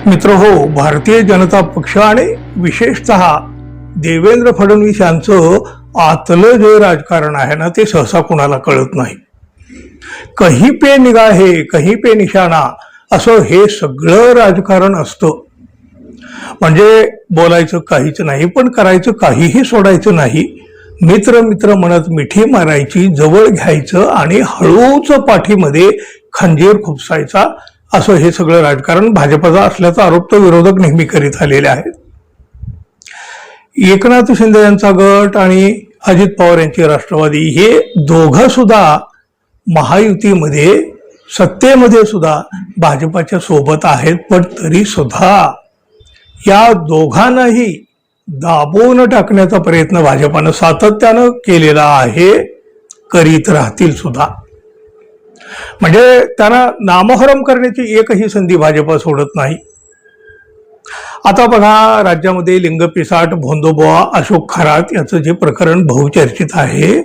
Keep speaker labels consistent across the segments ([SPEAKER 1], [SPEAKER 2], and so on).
[SPEAKER 1] मित्र हो, भारतीय जनता पक्ष आणि विशेषतः देवेंद्र फडणवीस यांचं आतलं जे राजकारण आहे ना, ते सहसा कुणाला कळत नाही. कहीं पे निगाहे कहीं पे निशाणा असं हे सगळं राजकारण असतं. म्हणजे बोलायचं काहीच नाही, पण करायचं काहीही सोडायचं नाही. मित्र मित्र म्हणत मिठी मारायची, जवळ घ्यायचं आणि हळूच पाठीमध्ये खंजीर खुपसायचा, असं हे सगळं राजकारण भाजपचा असल्याचा आरोप तर विरोधक नेहमी करीत आलेले आहेत. एकनाथ शिंदे यांचा गट आणि अजित पवार यांची राष्ट्रवादी हे दोघं सुद्धा महायुतीमध्ये सत्तेमध्ये सुद्धा भाजपाच्या सोबत आहेत. पण तरी सुद्धा या दोघांनाही दाबून टाकण्याचा प्रयत्न भाजपानं सातत्यानं केलेला आहे, करीत राहतील सुद्धा. म्हणजे त्यांना नामोहरम करण्याची एकही संधी भाजप सोडत नाही. आता बघा, राज्यामध्ये लिंगपिसाट, भोंदोबुवा, अशोक खरात याचं जे प्रकरण बहुचर्चित आहे,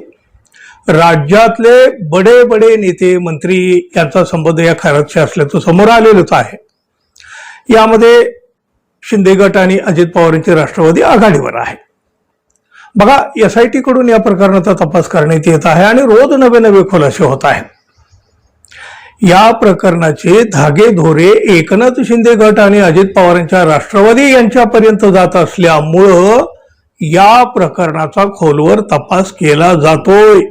[SPEAKER 1] राज्यातले बडे बडे नेते मंत्री यांचा संबंध या खरातशी असल्याचं समोर आलेलंच आहे. यामध्ये शिंदे गट आणि अजित पवारांची राष्ट्रवादी आघाडीवर आहे. बघा, SIT कडून या प्रकरणाचा तपास करण्यात येत आहे आणि रोज नवे नवे खुलासे होत आहेत. या प्रकरणाचे धागेदोरे एकनाथ शिंदे गट आणि अजित पवारांच्या राष्ट्रवादी यांच्यापर्यंत जात असल्यामुळं या प्रकरणाचा खोलवर तपास केला जातोय.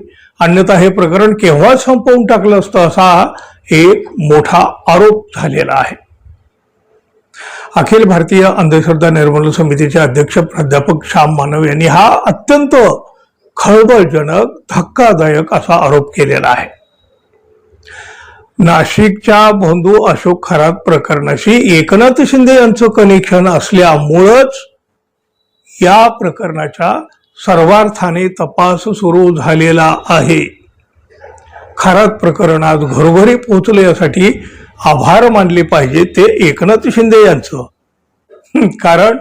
[SPEAKER 1] अन्यथा हे प्रकरण केव्हा संपवून टाकलं असतं, असा एक मोठा आरोप झालेला आहे. अखिल भारतीय अंधश्रद्धा निर्मूलन समितीचे अध्यक्ष प्राध्यापक श्याम मानव यांनी हा अत्यंत खळबळजनक, धक्कादायक असा आरोप केलेला आहे. नाशिकच्या भोंदू अशोक खरात प्रकरणाशी एकनाथ शिंदे यांचं कनेक्शन असल्यामुळंच या प्रकरणाच्या सर्वार्थाने तपास सुरू झालेला आहे. खरात प्रकरण आज घरोघरी पोहोचले यासाठी आभार मानले पाहिजे ते एकनाथ शिंदे यांचं. कारण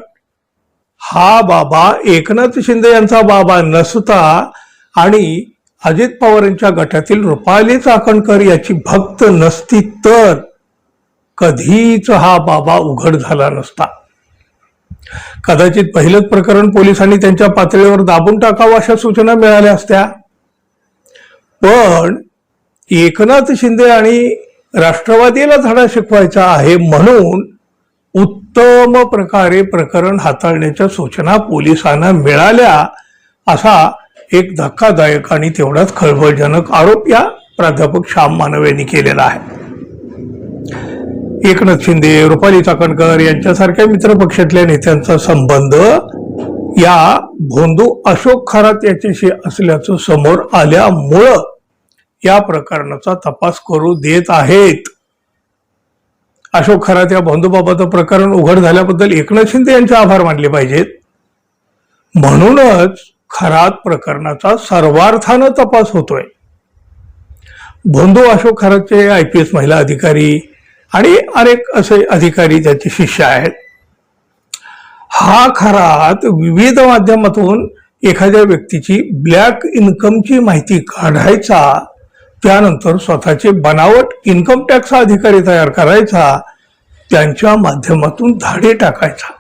[SPEAKER 1] हा बाबा एकनाथ शिंदे यांचा बाबा नसता आणि अजित पवारांच्या गटातील रुपाली चाकणकर याची भक्त नसती तर कधीच हा बाबा उघड झाला नसता. कदाचित पहिलंच प्रकरण पोलिसांनी त्यांच्या पातळीवर दाबून टाकावं अशा सूचना मिळाल्या असत्या. पण एकनाथ शिंदे आणि राष्ट्रवादीला धडा शिकवायचा आहे म्हणून उत्तम प्रकारे प्रकरण हाताळण्याच्या सूचना पोलिसांना मिळाल्या, असा एक धक्कादायक आणि तेवढाच खळबळजनक आरोप या प्राध्यापक श्याम मानव यांनी केलेला आहे. एकनाथ शिंदे, रुपाली चाकणकर यांच्यासारख्या मित्रपक्षातल्या नेत्यांचा संबंध या भोंदू अशोक खरात याच्याशी असल्याचं समोर आल्यामुळं या प्रकरणाचा तपास करू देत आहेत. अशोक खरात या भोंदूबाबत प्रकरण उघड झाल्याबद्दल एकनाथ शिंदे यांचे आभार मानले पाहिजेत. म्हणूनच खरात प्रकरणाचा सर्वार्थानं तपास होतोय. भोंदू अशोक खरातचे IPS महिला अधिकारी आणि अनेक असे अधिकारी त्याचे शिष्य आहेत. हा खरात विविध माध्यमातून एखाद्या व्यक्तीची ब्लॅक इन्कमची माहिती काढायचा, त्यानंतर स्वतःचे बनावट इन्कम टॅक्स अधिकारी तयार करायचा, त्यांच्या माध्यमातून धाडे टाकायचा,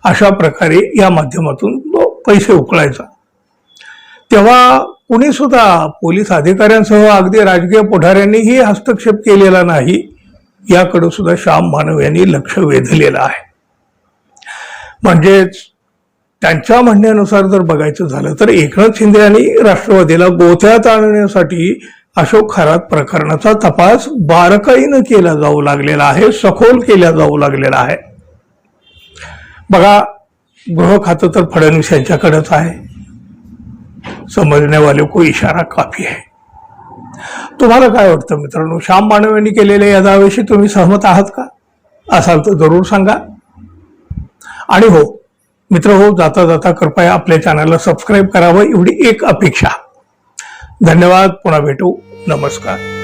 [SPEAKER 1] अशा प्रकारे या माध्यमातून पैसे उकळायचा. तेव्हा कुणी सुद्धा पोलीस अधिकाऱ्यांसह अगदी राजकीय पुढाऱ्यांनीही हस्तक्षेप केलेला नाही, याकडे सुद्धा श्याम मानव यांनी लक्ष वेधलेलं आहे. म्हणजेच त्यांच्या म्हणण्यानुसार जर बघायचं झालं तर एकनाथ शिंदे यांनी राष्ट्रवादीला गोथ्यात आणण्यासाठी अशोक खरात प्रकरणाचा तपास बारकाईनं केला जाऊ लागलेला आहे, सखोल केला जाऊ लागलेला आहे. बघा, गृह खातं तर फडणवीस यांच्याकडेच आहे. समजने वाले को इशारा काफी आहे. तुम्हाला काय वाटतं मित्रांनो? श्याम मानव यांनी केलेल्या या दाव्याशी तुम्ही सहमत आहात का? असाल तर जरूर सांगा. आणि हो मित्र हो, जाता जाता कृपया आपल्या चॅनलला सबस्क्राईब करावं एवढी एक अपेक्षा. धन्यवाद. पुन्हा भेटू. नमस्कार.